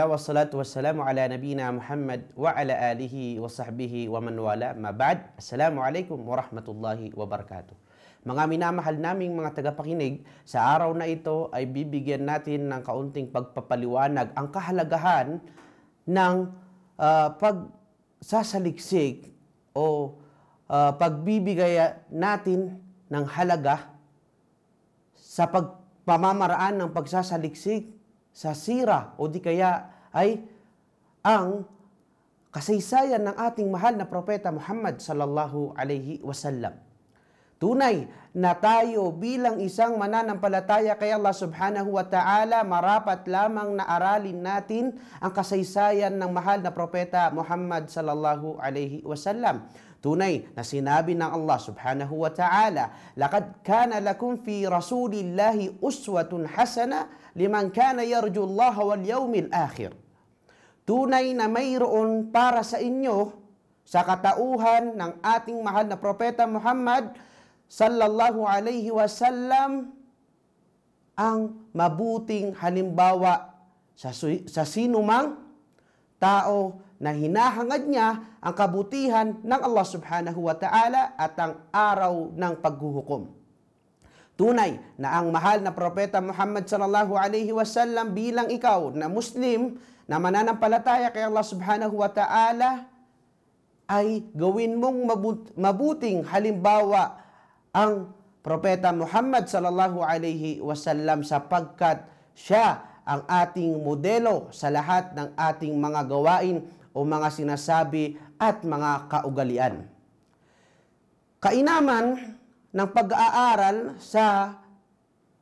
Alhamdulillah wassalatu wassalamu ala nabina Muhammad wa ala alihi wa sahbihi wa man wala. Mabad. Assalamualaikum warahmatullahi wabarakatuh. Mga minamahal naming mga tagapakinig, sa araw na ito ay bibigyan natin ng kaunting pagpapaliwanag ang kahalagahan ng pagsasaliksik o pagbibigay natin ng halaga sa pamamaraan ng pagsasaliksik sa sira o di kaya ay ang kasaysayan ng ating mahal na propeta Muhammad sallallahu alaihi wasallam. Tunay na tayo bilang isang mananampalataya kay Allah subhanahu wa ta'ala, marapat lamang na aralin natin ang kasaysayan ng mahal na propeta Muhammad sallallahu alaihi wasallam. Tunay na sinabi ng Allah subhanahu wa ta'ala, "Laqad kana lakum fi rasulillahi uswatun hasana liman kana yarju Allah wal yawmil akhir." Tunay na mayroon para sa inyo sa katauhan ng ating mahal na propeta Muhammad sallallahu alaihi wasallam ang mabuting halimbawa sa sinumang tao na hinahangad niya ang kabutihan ng Allah subhanahu wa ta'ala at ang araw ng paghuhukom. Tunay na ang mahal na propeta Muhammad sallallahu alaihi wasallam bilang ikaw na Muslim na mananampalataya kay Allah subhanahu wa ta'ala ay gawin mong mabuting halimbawa ang propeta Muhammad sallallahu alaihi wasallam sapagkat siya ang ating modelo sa lahat ng ating mga gawain o mga sinasabi at mga kaugalian. Kainaman ng pag-aaral sa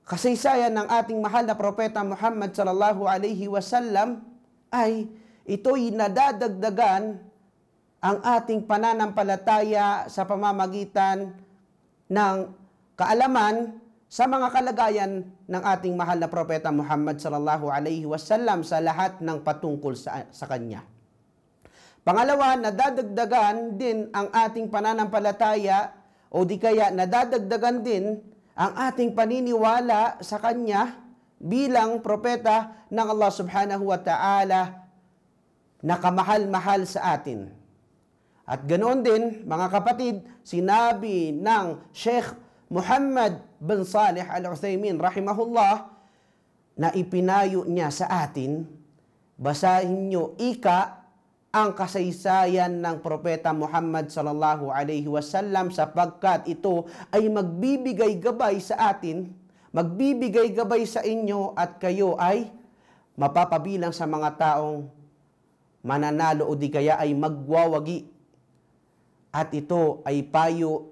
kasaysayan ng ating mahal na propeta Muhammad sallallahu alaihi wasallam ay ito'y nadadagdagan ang ating pananampalataya sa pamamagitan ng kaalaman sa mga kalagayan ng ating mahal na propeta Muhammad sallallahu alaihi wasallam sa lahat ng patungkol sa kanya. Pangalawa, nadadagdagan din ang ating pananampalataya o di kaya nadadagdagan din ang ating paniniwala sa kanya bilang propeta ng Allah subhanahu wa ta'ala na kamahal-mahal sa atin. At ganoon din, mga kapatid, sinabi ng Sheikh Muhammad bin Salih Al-Uthaymin rahimahullah na ipinayo niya sa atin, basahin niyo ang kasaysayan ng propeta Muhammad sallallahu alaihi wasallam sapagkat ito ay magbibigay gabay sa atin, magbibigay gabay sa inyo at kayo ay mapapabilang sa mga taong mananalo o di kaya ay magwawagi. At ito ay payo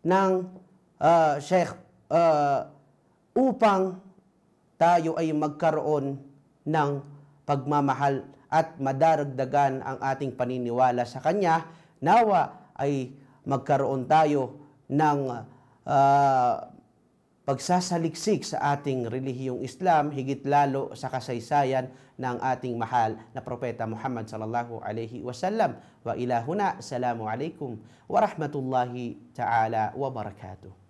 ng Sheikh upang tayo ay magkaroon ng pagmamahal at madaragdagan ang ating paniniwala sa kanya. Nawa ay magkaroon tayo ng pagsasaliksik sa ating relihiyong Islam, higit lalo sa kasaysayan ng ating mahal na propeta Muhammad sallallahu alaihi wasallam. Wa ilahuna, assalamu alaikum wa rahmatullahi ta'ala wa barakatuh.